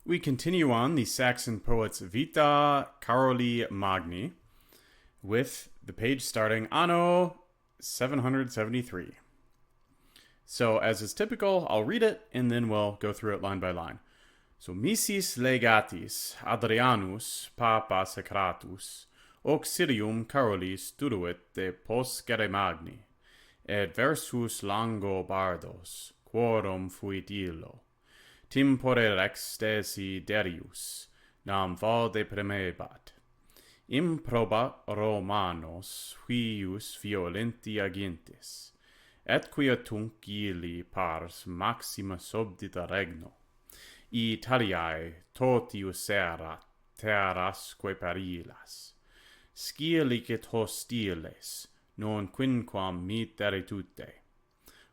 We continue on the Saxon poets Vīta Carolī Liber with the page starting Annō 773. So, as is typical, I'll read it and then we'll go through it line by line. So, misis legatis Adrianus papa secratus auxilium Carolis duruit de poscere magni, et versus Langobardos quorum fuit illo. Tempore rex desiderius nam valde premebat. Improba Romanos huius violenti agintis, et quia tunc illi pars maxima subdita regno. Italiae totius erat terrasque perilas. Scilicet hostiles, non quinquam mitere tutte.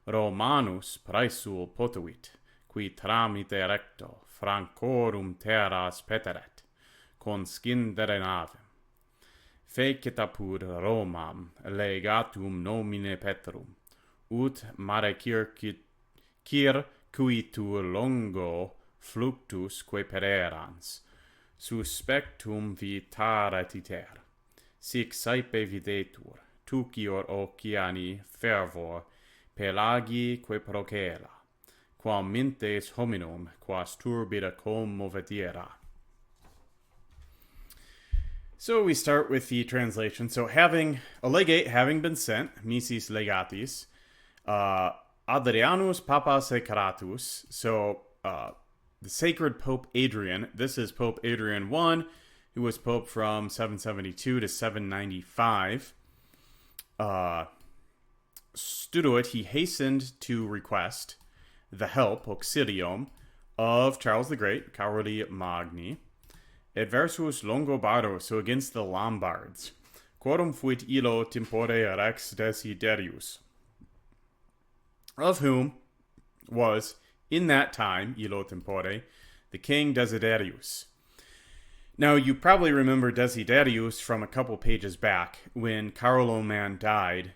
Romanus praesul potuit, qui tramite recto francorum terras peteret, conscindere navem. Fecit apud Romam legatum nomine Petrum, ut mare circuitur longo fluctus quae pererans, suspectum vitaret iter. Sic saepe videtur, tucior oceani fervor, pelagi quae procela, quam mintes hominum quas turbida commovetiera. So we start with the translation. So having a legate having been sent, misis legatis, Adrianus papa secratus, so the sacred Pope Adrian, this is Pope Adrian I, who was Pope from 772 to 795, studuit, he hastened to request the help, auxilium, of Charles the Great, Carolī Liber, et versus Longobardos, so against the Lombards, quorum fuit illo tempore rex desiderius, of whom was, in that time, illo tempore, the king Desiderius. Now, you probably remember Desiderius from a couple pages back, when Carloman died,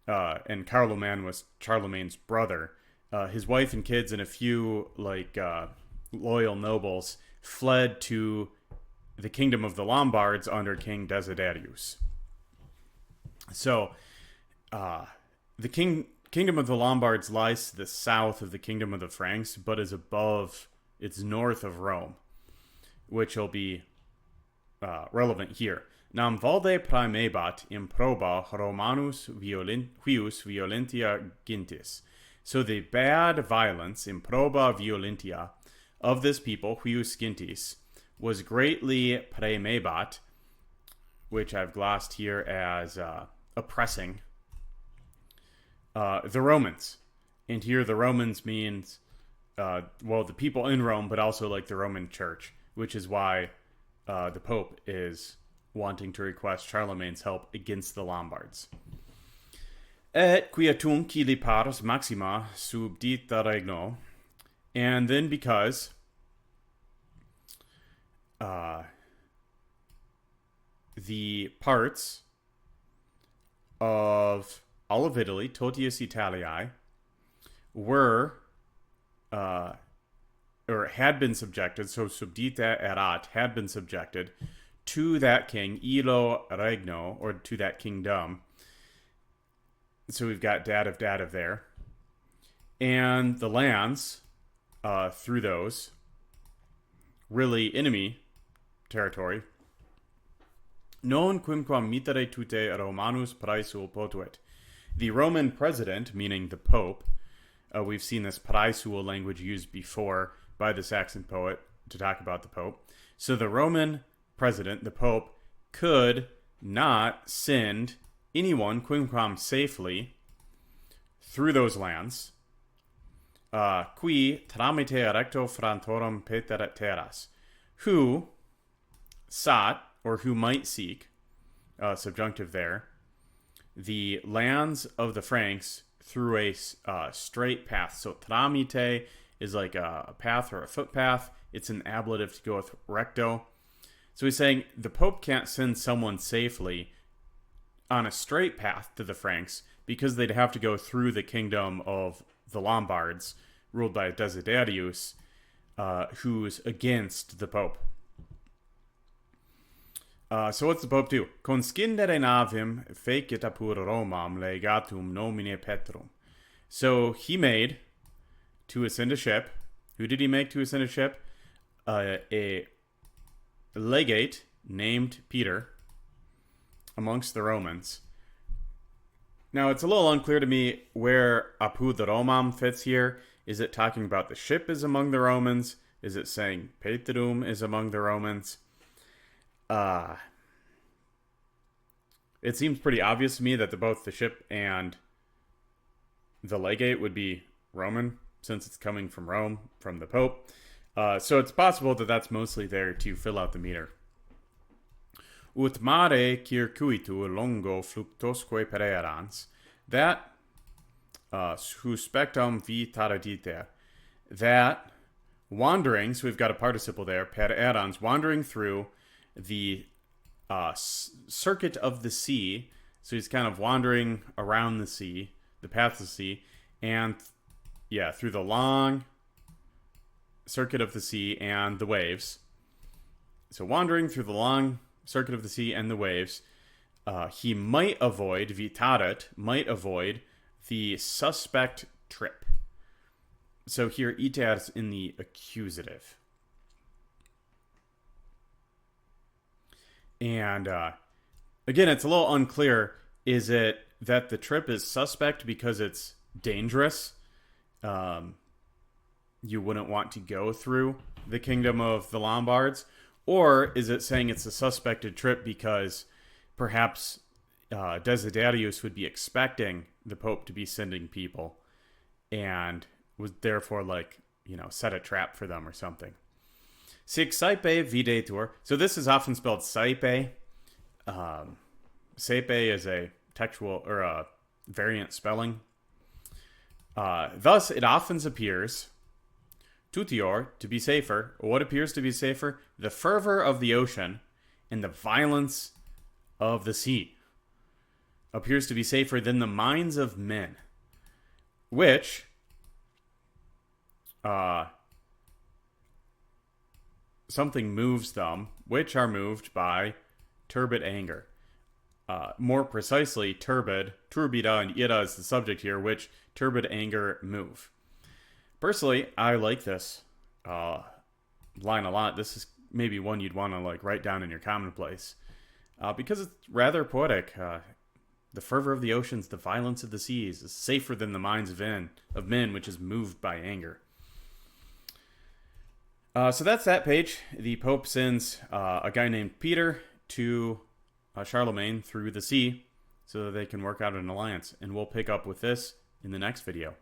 and Carloman was Charlemagne's brother. His wife and kids and a few, loyal nobles fled to the kingdom of the Lombards under King Desiderius. So, the kingdom of the Lombards lies to the south of the kingdom of the Franks, but is it's north of Rome, which will be relevant here. Nam valde praemebat improba Romanus huius violentia gintis. So the bad violence, improba violentia, of this people, huius gintis, was greatly praemebat, which I've glossed here as oppressing the Romans. And here the Romans means, the people in Rome, but also like the Roman Church, which is why the Pope is wanting to request Charlemagne's help against the Lombards. Et quia tunc illi pars maxima subdita regno. And then because the parts of all of Italy, totius Italiae, were or had been subjected, so subdita erat, had been subjected to that king, illo regno, or to that kingdom. So we've got dative there. And the lands, through those, really enemy territory, non quimquam mitere tutte Romanus praesul potuit. The Roman president, meaning the Pope, we've seen this praesul language used before by the Saxon poet to talk about the Pope. So the Roman president, the Pope, could not send anyone quimquam safely through those lands, qui tramite recto frantorum peteret terras, who sought, or who might seek, subjunctive there, the lands of the Franks through a straight path. So tramite is like a path or a footpath. It's an ablative to go with recto. So he's saying the Pope can't send someone safely on a straight path to the Franks because they'd have to go through the kingdom of the Lombards, ruled by Desiderius, who's against the Pope. So what's the Pope do? Conscindere navim fecit apud Romam legatum nomine Petrum. So he made, to ascend a ship. Who did he make to ascend a ship? A legate named Peter amongst the Romans. Now, it's a little unclear to me where apud Romam fits here. Is it talking about the ship is among the Romans? Is it saying Petrum is among the Romans? It seems pretty obvious to me that both the ship and the legate would be Roman, since it's coming from Rome, from the Pope. So it's possible that that's mostly there to fill out the meter. Ut mare circuitu longo fluctosque pererans, that suspectum Vīta Carolī, that wandering, so we've got a participle there, pererans, wandering through the circuit of the sea. So he's kind of wandering around the sea, the path of the sea, and through the long circuit of the sea and the waves. So wandering through the long circuit of the sea and the waves, he might avoid, vitaret, might avoid the suspect trip. So here, iter is in the accusative. And again, it's a little unclear. Is it that the trip is suspect because it's dangerous? You wouldn't want to go through the kingdom of the Lombards? Or is it saying it's a suspected trip because perhaps Desiderius would be expecting the Pope to be sending people and was therefore set a trap for them or something? Sic saepe videtur. So this is often spelled saepe. Saepe is a textual or a variant spelling. Thus, it often appears, tutior, to be safer. What appears to be safer? The fervor of the ocean and the violence of the sea appears to be safer than the minds of men, which something moves them, which are moved by turbid anger. More precisely, turbida and ira is the subject here, which turbid anger move. Personally, I like this line a lot. This is maybe one you'd want to write down in your commonplace because it's rather poetic. The fervor of the oceans, the violence of the seas is safer than the minds of men, which is moved by anger. So that's that page. The Pope sends a guy named Peter to Charlemagne through the sea so that they can work out an alliance. And we'll pick up with this in the next video.